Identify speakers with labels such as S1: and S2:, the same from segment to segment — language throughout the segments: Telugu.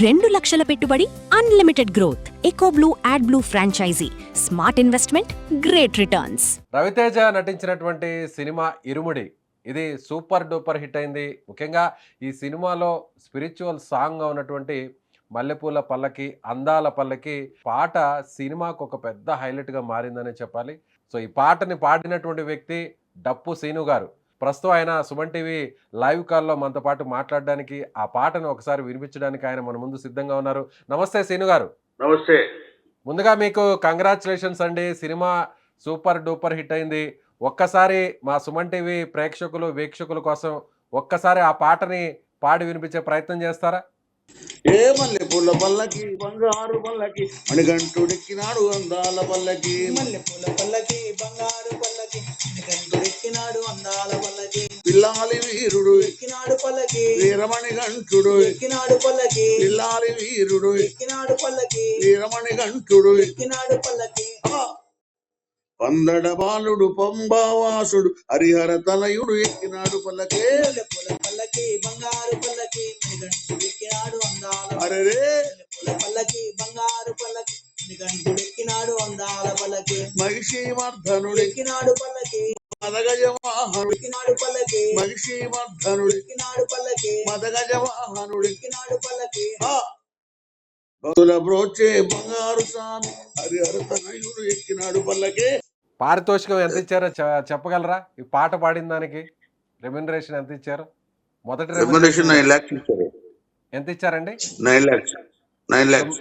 S1: 2 లక్షల పెట్టుబడి, unlimited growth. EcoBlue AdBlue franchisee. Smart investment, great returns.
S2: Ravi Teja నటించినటువంటి సినిమా ఇరుముడి ఇది సూపర్ డూపర్ హిట్ అయింది. ముఖ్యంగా ఈ సినిమాలో స్పిరిచువల్ సాంగ్ ఉన్నటువంటి మల్లెపూల పల్లకి, అందాల పల్లకి పాట సినిమాకు ఒక పెద్ద హైలైట్గా మారిందనే చెప్పాలి. సో ఈ పాటని పాడినటువంటి వ్యక్తి డప్పు సీను గారు. ప్రస్తుతం ఆయన సుమన్ టీవీ లైవ్ కాల్లో మనతో పాటు మాట్లాడడానికి, ఆ పాటను ఒకసారి వినిపించడానికి ఆయన మన ముందు సిద్ధంగా ఉన్నారు. నమస్తే సీను గారు.
S3: నమస్తే.
S2: ముందుగా మీకు కంగ్రాచులేషన్స్ అండి. సినిమా సూపర్ డూపర్ హిట్ అయింది. ఒక్కసారి మా సుమన్ టీవీ ప్రేక్షకులు వీక్షకుల కోసం ఒక్కసారి ఆ పాటని పాడి వినిపించే ప్రయత్నం చేస్తారా?
S3: ఏ మల్లెపూల పల్లకి, బంగారు పల్లకి, మణిగంటుడెక్కినాడు అందాల పల్లకి.
S4: మల్లెపూల పల్లకి, బంగారు పల్లకి, మణిగంటుడెక్కినాడు అందాల పల్లకి.
S3: పిల్లాలి వీరుడు
S4: ఎక్కినాడు పల్లకి,
S3: వీరమణిగంటుడు
S4: ఎక్కినాడు పల్లకి.
S3: పిల్లాలి వీరుడు
S4: ఎక్కినాడు పల్లకి,
S3: వీరమణిగంటుడు
S4: ఎక్కినాడు పల్లకి.
S3: పందడ బాలుడు పంబావాసుడు హరిహర తనయుడు ఎక్కినాడు పల్లకే.
S4: మల్లెపూల పల్లకి, బంగారు పల్లకి, మణిగంటుడెక్కినాడు అందాల
S3: అరెరే
S4: మల్లెపూల పల్లకి, బంగారు పల్లకి, మణిగంటుడెక్కినాడు అందాల పల్లకి.
S3: మహిషీవర్ధనుడు
S4: ఎక్కినాడు పల్లకి,
S3: మదగజవాహనుడు
S4: ఎక్కినాడు పల్లకి.
S3: మహిషీవర్ధనుడు
S4: ఎక్కినాడు పల్లకి,
S3: మదగజవాహనుడు
S4: ఎక్కినాడు పల్లకి.
S3: భక్తుల బ్రోచే బంగారు స్వామి హరిహర తనయుడు ఎక్కినాడు పల్లకే.
S2: పారితోషికం ఎంత ఇచ్చారో చెప్పగలరా? ఈ పాట పాడిన దానికి రెమ్యునరేషన్ ఎంత ఇచ్చారు? మొదటి
S3: రెమ్యునరేషన్ 9 lakhs ఇచ్చారు.
S2: ఎంత ఇచ్చారండి?
S3: 9 lakhs. 9 lakhs.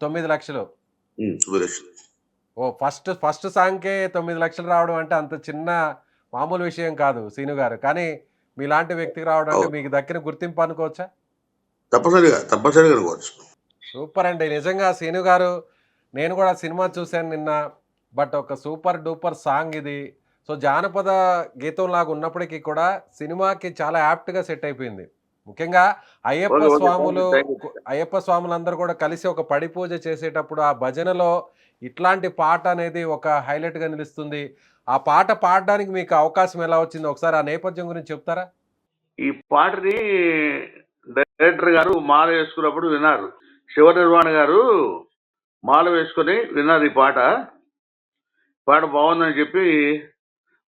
S2: 9 లక్షలు.
S3: రెమ్యునరేషన్.
S2: ఓ ఫస్ట్ సాంగ్కే 9 లక్షలు రావడం అంటే అంత చిన్న మామూలు విషయం కాదు సీను గారు. కానీ మీలాంటి వ్యక్తికి రావడం అంటే మీకు దక్కిన గుర్తింపు అనుకోవచ్చా?
S3: తప్పనిసరిగా అనుకోవచ్చు.
S2: సూపర్ అండి. నిజంగా సీను గారు, నేను కూడా సినిమా చూశాను నిన్న. బట్ ఒక సూపర్ డూపర్ సాంగ్ ఇది. సో జానపద గీతం లాగా ఉన్నప్పటికీ కూడా సినిమాకి చాలా యాప్ట్గా సెట్ అయిపోయింది. ముఖ్యంగా అయ్యప్ప స్వాములందరూ కూడా కలిసి ఒక పడి పూజ చేసేటప్పుడు ఆ భజనలో ఇట్లాంటి పాట అనేది ఒక హైలైట్గా నిలుస్తుంది. ఆ పాట పాడడానికి మీకు అవకాశం ఎలా వచ్చింది? ఒకసారి ఆ నేపథ్యం గురించి చెప్తారా?
S3: ఈ పాటని డైరెక్టర్ గారు మాల వేసుకున్నప్పుడు విన్నారు. శివ నిర్వాణ గారు మాల వేసుకొని విన్నారు. ఈ పాట బాగుందని చెప్పి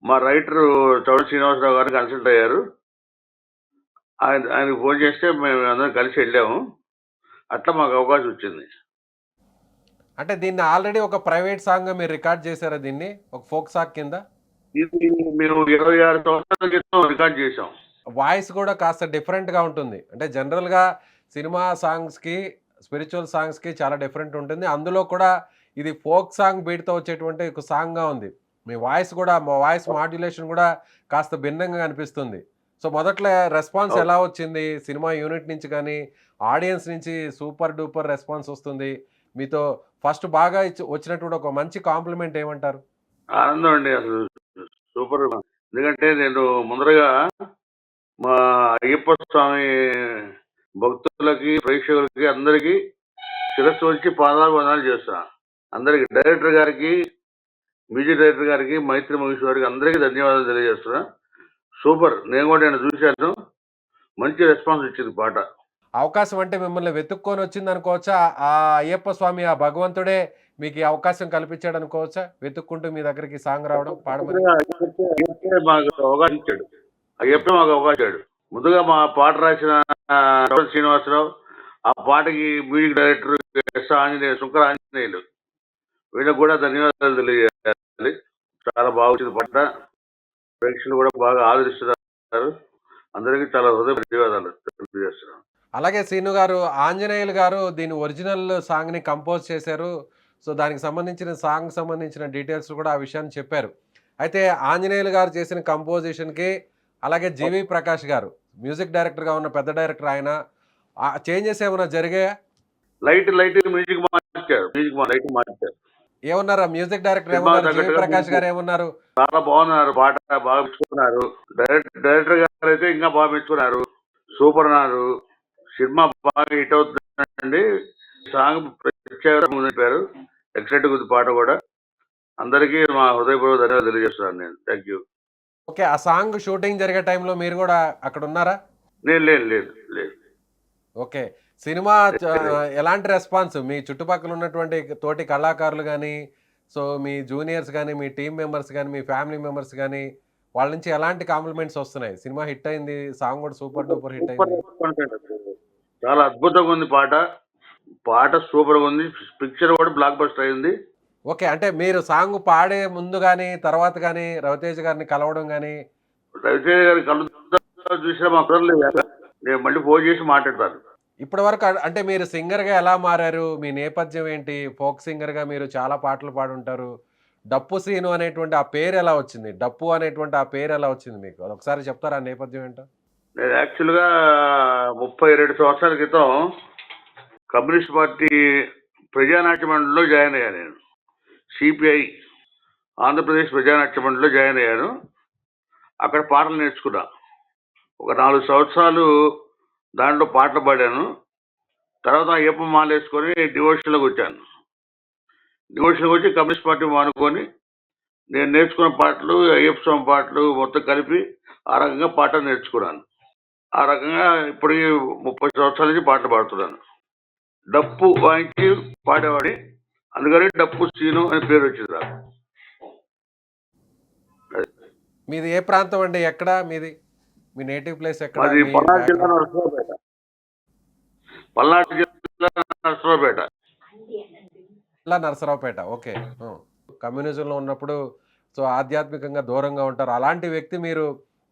S3: మా రైటర్ చౌడ శ్రీనివాసరావు గారు కన్సల్ట్ అయ్యారు. ఆయనకు ఫోన్ చేస్తే మేము అందరం కలిసి వెళ్ళాము. అట్లా మాకు అవకాశం వచ్చింది.
S2: అంటే దీన్ని ఆల్రెడీ ఒక ప్రైవేట్ సాంగ్ మీరు రికార్డ్ చేశారా? దీన్ని ఒక ఫోక్ సాంగ్ కింద
S3: ఇది మేము 26 సంవత్సరాల క్రితం రికార్డ్ చేసాం.
S2: వాయిస్ కూడా కాస్త డిఫరెంట్గా ఉంటుంది. అంటే జనరల్గా సినిమా సాంగ్స్కి, స్పిరిచువల్ సాంగ్స్కి చాలా డిఫరెంట్ ఉంటుంది. అందులో కూడా ఇది ఫోక్ సాంగ్ బీట్తో వచ్చేటువంటి ఒక సాంగ్గా ఉంది. మీ వాయిస్ కూడా, మా వాయిస్ మాడ్యులేషన్ కూడా కాస్త భిన్నంగా అనిపిస్తుంది. సో మొదట్లో రెస్పాన్స్ ఎలా వచ్చింది? సినిమా యూనిట్ నుంచి కానీ ఆడియన్స్ నుంచి సూపర్ డూపర్ రెస్పాన్స్ వస్తుంది. మీతో ఫస్ట్ బాగా వచ్చినటువంటి ఒక మంచి కాంప్లిమెంట్ ఏమంటారు?
S3: ఆనందం అండి, అసలు సూపర్. ఎందుకంటే నేను ముందరగా మా అయ్యప్ప స్వామి భక్తులకి, ప్రేక్షకులకి అందరికీ శిరస్సు వచ్చి పాదాభివందనాలు చేస్తున్నా. అందరికి, డైరెక్టర్ గారికి, మ్యూజిక్ డైరెక్టర్ గారికి, మైత్రి మహేష్ గారికి అందరికీ ధన్యవాదాలు తెలియజేస్తున్నా. సూపర్. నేను కూడా నేను చూశాను, మంచి రెస్పాన్స్ వచ్చింది పాట.
S2: అవకాశం అంటే మిమ్మల్ని వెతుక్కొని వచ్చింది అనుకోవచ్చా? ఆ అయ్యప్ప స్వామి, ఆ భగవంతుడే మీకు ఈ అవకాశం కల్పించాడు అనుకోవచ్చా? వెతుక్కుంటూ మీ దగ్గరికి సాంగ్ రావడం, పాడమని
S3: అయ్యప్పే మాకు అవకాశం ఇచ్చాడు. ముందుగా మా పాట రాసిన శ్రీనివాసరావు, ఆ పాటకి మ్యూజిక్ డైరెక్టర్ శుంకర ఆంజనేయులు, వీళ్ళకి కూడా ధన్యవాదాలు తెలియజేయాలి. చాలా బాగుంది పాట. ప్రేక్షకులు కూడా బాగా ఆదరిస్తున్నారు. అందరికీ చాలా హృదయ ధన్యవాదాలు తెలియజేస్తున్నాను.
S2: అలాగే సీను గారు, ఆంజనేయులు గారు దీని ఒరిజినల్ సాంగ్ని కంపోజ్ చేశారు. సో దానికి సంబంధించిన డీటెయిల్స్ కూడా ఆ విషయాన్ని చెప్పారు. అయితే ఆంజనేయులు గారు చేసిన కంపోజిషన్కి, అలాగే జీవి ప్రకాష్ గారు మ్యూజిక్ డైరెక్టర్గా ఉన్న పెద్ద డైరెక్టర్, ఆయన చేంజెస్ ఏమైనా జరిగాయా?
S3: లైట్ మ్యూజిక్ మార్చారు.
S2: ఏమన్నారు మ్యూజిక్ డైరెక్టర్ ఏమన్నారు? జీవి ప్రకాష్ గారు ఏమన్నారు?
S3: చాలా బాగున్నారు, పాట బాగా మెచ్చుకున్నారు. డైరెక్టర్ గారు అయితే ఇంకా బాగా మెచ్చుకున్నారు. సూపర్ అన్నారు. సినిమా బాగా హిట్ అవుతుందండి. సాంగ్ ప్రత్యేక ఎక్సైట్ ఉంది పాట కూడా. అందరికీ మా హృదయపూర్వక ధన్యవాదాలు తెలియజేస్తున్నాను నేను. Thank you.
S2: ఓకే, ఆ సాంగ్ షూటింగ్ జరిగే టైంలో మీరు కూడా అక్కడ ఉన్నారా?
S3: లేదు.
S2: ఓకే, సినిమా ఎలాంటి రెస్పాన్స్ మీ చుట్టుపక్కల ఉన్నటువంటి తోటి కళాకారులు కానీ, సో మీ జూనియర్స్ కానీ, మీ టీమ్ మెంబర్స్ కానీ, మీ ఫ్యామిలీ మెంబర్స్ కానీ వాళ్ళ నుంచి ఎలాంటి కాంప్లిమెంట్స్ వస్తున్నాయి? సినిమా హిట్ అయింది, సాంగ్ కూడా సూపర్ డూపర్ హిట్
S3: సూపర్
S2: అయింది.
S3: చాలా అద్భుతంగా ఉంది పాట. పాట సూపర్గా ఉంది. పిక్చర్ కూడా బ్లాక్ బస్టర్ అయింది.
S2: ఓకే. అంటే మీరు సాంగ్ పాడే ముందు గానీ, తర్వాత గానీ రవితేజ గారిని కలవడం గానీ
S3: రవితేజ గారి కళ్ళు చూసినా మా కుదరలేదు. నేను మళ్ళీ ఫోన్ చేసి మాట్లాడతాను.
S2: ఇప్పటివరకు అంటే మీరు సింగర్‌గా ఎలా మారారు? మీ నేపథ్యం ఏంటి? ఫోక్ సింగర్‌గా మీరు చాలా పాటలు పాడుంటారు. డప్పు సీను అనేటువంటి ఆ పేరు ఎలా వచ్చింది? డప్పు అనేటువంటి ఆ పేరు ఎలా వచ్చింది మీకు? అదొకసారి చెప్తారా ఆ నేపథ్యం ఏంటో?
S3: నేను యాక్చువల్గా 32 సంవత్సరాల క్రితం కమ్యూనిస్ట్ పార్టీ ప్రజానాట్య మండలిలో జాయిన్ అయ్యాను. నేను సిపిఐ ఆంధ్రప్రదేశ్ ప్రజానాట్య మండలిలో జాయిన్ అయ్యాను. అక్కడ పాటలు నేర్చుకున్నా. ఒక 4 సంవత్సరాలు దాంట్లో పాటలు పాడాను. తర్వాత అయ్యప్ప మాల వేసుకొని డివోషన్లోకి వచ్చాను. డివోషన్లోకి వచ్చి కమ్యూనిస్ట్ పార్టీ మానుకొని నేను నేర్చుకున్న పాటలు అయ్యప్ప స్వామి పాటలు మొత్తం కలిపి ఆ రకంగా పాటలు నేర్చుకున్నాను. ఆ రకంగా ఇప్పటికి 30 సంవత్సరాల నుంచి పాటలు పాడుతున్నాను. డప్పు వాయించి పాడేవాడి, అందుకని డప్పు సీను అనే పేరు వచ్చింది నాకు.
S2: మీది ఏ ప్రాంతం అండి? ఎక్కడ మీది? మీ నేటివ్ ప్లేస్ ఎక్కడ?
S3: మాది
S2: మీ
S3: పల్నాడు జిల్లా
S2: బ్యాక్‌గ్రౌండ్?
S3: నరసరావుపేట. పల్నాడు జిల్లా నరసరావుపేట.
S2: జిల్లా నరసరావుపేట. ఓకే. హ్మ్. కమ్యూనిజంలో ఉన్నప్పుడు సో ఆధ్యాత్మికంగా దూరంగా ఉంటారు. అలాంటి వ్యక్తి మీరు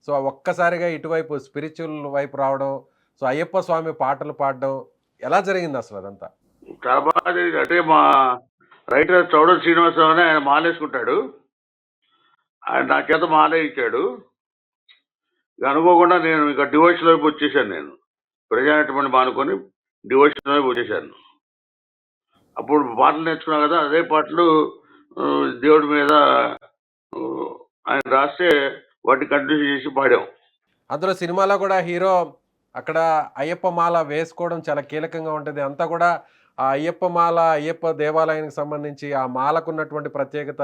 S2: సో ఒక్కసారిగా ఇటువైపు స్పిరిచ్యువల్ వైపు రావడం, సో అయ్యప్ప స్వామి పాటలు పాడడం ఎలా జరిగింది అసలు అదంతా?
S3: చాలా బాగా జరిగింది. అంటే మా రైటర్ చౌడూరి శ్రీనివాసరావు అని ఆయన మాలేసుకుంటాడు. ఆయన నా చేత మాలే ఇచ్చాడు. ఇక అనుకోకుండా నేను ఇక డివోషన్ వైపు వచ్చేసాను. నేను ప్రజానాట్యం మానుకొని డివోషన్ వైపు వచ్చేసాను. అప్పుడు పాటలు నేర్చుకున్నా కదా, అదే పాటలు దేవుడి మీద ఆయన రాస్తే వాటిని కంటిన్యూ చేసి పాడాం.
S2: అందులో సినిమాలో కూడా హీరో అక్కడ అయ్యప్ప మాల వేసుకోవడం చాలా కీలకంగా ఉంటుంది. అంతా కూడా ఆ అయ్యప్ప మాల, అయ్యప్ప దేవాలయానికి సంబంధించి ఆ మాలకున్నటువంటి ప్రత్యేకత,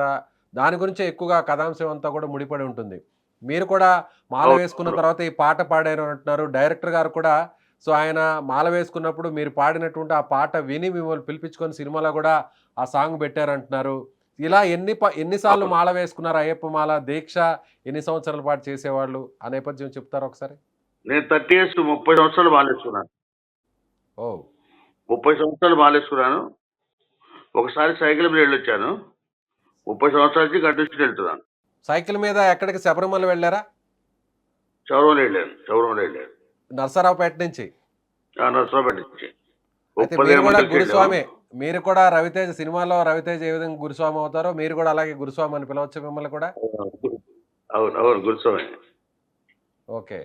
S2: దాని గురించే ఎక్కువగా కథాంశం అంతా కూడా ముడిపడి ఉంటుంది. మీరు కూడా మాల వేసుకున్న తర్వాత ఈ పాట పాడారు అంటున్నారు. డైరెక్టర్ గారు కూడా సో ఆయన మాల వేసుకున్నప్పుడు మీరు పాడినటువంటి ఆ పాట విని మిమ్మల్ని పిలిపించుకొని సినిమాలో కూడా ఆ సాంగ్ పెట్టారంటున్నారు. ఇలా ఎన్నిసార్లు మాల వేసుకున్నారు? అయ్యప్ప మాల దీక్ష ఎన్ని సంవత్సరాల పాటు చేసేవాళ్ళు? ఆ నేపథ్యం చెప్తారా ఒకసారి?
S3: నేను 30 years 30 సంవత్సరాలు మాలేసుకున్నాను.
S2: ఓ
S3: 30 సంవత్సరాలు మాలేసుకున్నాను. ఒకసారి సైకిల్ మీద వెళ్ళొచ్చాను. 30 సంవత్సరాల నుంచి కంటిన్యూషన్ వెళ్తున్నాను.
S2: సైకిల్ మీద ఎక్కడికి? శబరిమల వెళ్ళారా?
S3: చౌరవలో వెళ్ళాను.
S2: నరసరావుపేట నుంచి.
S3: నరసరావుపేట నుంచి.
S2: అయితే మీరు కూడా గురుస్వామి, మీరు కూడా రవితేజ సినిమాలో రవితేజ ఏ విధంగా గురుస్వామి అవుతారో మీరు కూడా అలాగే గురుస్వామి అని పిలవచ్చు మిమ్మల్ని కూడా?
S3: అవును గురుస్వామి.
S2: ఓకే.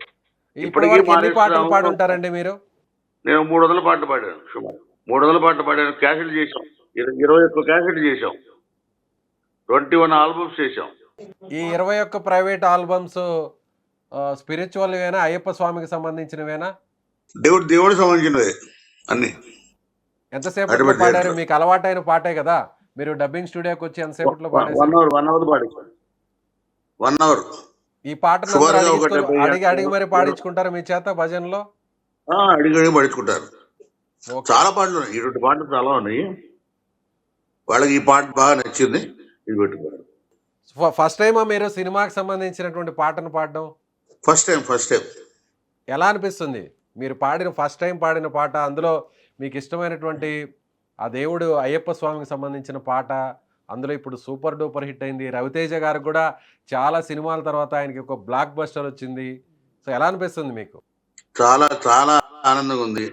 S2: ఇప్పటివరకు ఎన్ని పాటలు పాడుంటారండి మీరు?
S3: నేను 300 పాటలు పాడాను. సుమారు 300 పాటలు పాడాను. క్యాసెట్ చేసాం. 21 క్యాసెట్ చేసాం. 21 ఆల్బమ్స్ చేసాం.
S2: ఈ 21 ప్రైవేట్ ఆల్బమ్స్ స్పిరిచువల్ వేనా, అయ్యప్ప స్వామికి సంబంధించినవేనా?
S3: దేవుడికి సంబంధించినవి అన్ని.
S2: ఎంతసేపట్లో పాడారు? మీకు అలవాటైన పాటే కదా, మీరు డబ్బింగ్ స్టూడియోకి వచ్చి ఎంతసేపట్లో పాడారు?
S3: 1 hour పాడించాను. 1 hour.
S2: ఈ పాటను అడిగి మరి పాడించుకుంటారు మీ చేత భజనలో?
S3: అడిగి పాడించుకుంటారు. చాలా పాటలు ఉన్నాయి. 2 పాటలు చాలా ఉన్నాయి. వాళ్ళకి ఈ పాట బాగా నచ్చింది, ఇది పెట్టుకున్నారు.
S2: ఫస్ట్ టైమా మీరు సినిమాకి సంబంధించినటువంటి పాటను పాడడం?
S3: First time.
S2: ఎలా అనిపిస్తుంది మీరు ఫస్ట్ టైం పాడిన పాట? అందులో మీకు ఇష్టమైనటువంటి ఆ దేవుడు అయ్యప్ప స్వామికి సంబంధించిన పాట, అందులో ఇప్పుడు సూపర్ డూపర్ హిట్ అయింది. రవితేజ గారికి కూడా చాలా సినిమాల తర్వాత ఆయనకి ఒక బ్లాక్ బస్టర్ వచ్చింది. సో ఎలా అనిపిస్తుంది మీకు?
S3: చాలా చాలా ఆనందంగా ఉంది.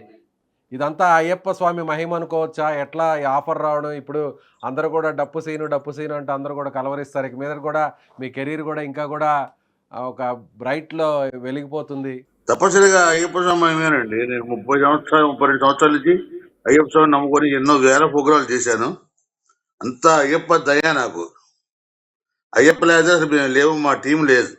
S2: ఇదంతా అయ్యప్ప స్వామి మహిమ అనుకోవచ్చా? ఎట్లా ఈ ఆఫర్ రావడం? ఇప్పుడు అందరూ కూడా డప్పు సీను అంటే అందరూ కూడా కలవరిస్తారు. ఇక మీద కూడా మీ కెరీర్ కూడా ఇంకా కూడా ఒక బ్రైట్లో వెలిగిపోతుంది.
S3: తప్పనిసరిగా అయ్యప్ప స్వామి మహిమేనండి. నేను 32 సంవత్సరాల నుంచి అయ్యప్ప స్వామిని నమ్ముకొని ఎన్నో వేల ప్రోగ్రాలు చేశాను. అంతా అయ్యప్ప దయ నాకు. అయ్యప్ప లేదా అసలు మేము లేవు, మా టీం లేదు.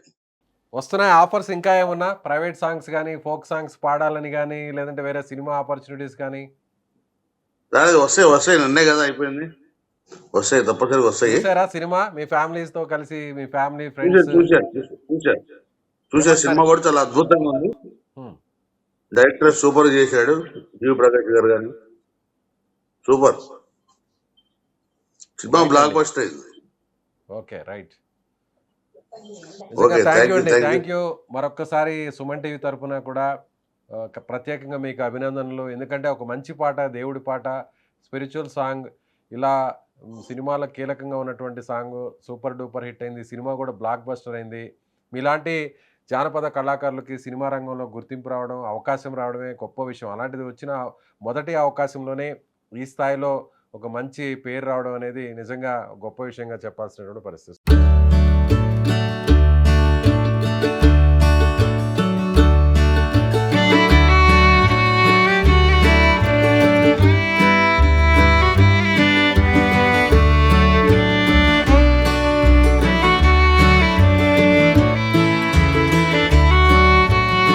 S2: వస్తున్నాయి ఆఫర్స్ ఇంకా ఏమన్నా? ప్రైవేట్ సాంగ్స్ కానీ, ఫోక్ సాంగ్స్ పాడాలని కానీ, లేదంటే వేరే సినిమా ఆపర్చునిటీస్ కానీ?
S3: రాలేదు. వస్తాయి నిన్నే కదా అయిపోయింది. వస్తాయి, తప్పనిసరిగా వస్తాయి.
S2: చూసారా సినిమా మీ ఫ్యామిలీస్ తో కలిసి? మీ ఫ్యామిలీ ఫ్రెండ్స్
S3: చూసా. సినిమా కూడా చాలా అద్భుతంగా ఉంది. డైరెక్టర్ సూపర్ చేశాడు, జీవి ప్రకాష్ గారు కానీ సూపర్ సినిమా,
S2: రైట్
S3: బ్లాక్
S2: అండి.
S3: బస్టర్ అయింది.
S2: Okay, right.
S3: ఓకే,
S2: నిజంగా థ్యాంక్ యూ అండి,
S3: థ్యాంక్ యూ.
S2: Thank you. మరొక్కసారి సుమన్ టీవీ తరపున కూడా ప్రత్యేకంగా మీకు అభినందనలు. ఎందుకంటే ఒక మంచి పాట, దేవుడి పాట, స్పిరిచువల్ సాంగ్, ఇలా సినిమాలో కీలకంగా ఉన్నటువంటి సాంగ్ సూపర్ డూపర్ హిట్ అయింది. సినిమా కూడా బ్లాక్ బస్టర్ అయింది. మీలాంటి జానపద కళాకారులకి సినిమా రంగంలో గుర్తింపు రావడం, అవకాశం రావడమే గొప్ప విషయం. అలాంటిది వచ్చిన మొదటి అవకాశంలోనే ఈ స్థాయిలో ఒక మంచి పేరు రావడం అనేది నిజంగా గొప్ప విషయంగా చెప్పాల్సినటువంటి పరిస్థితి.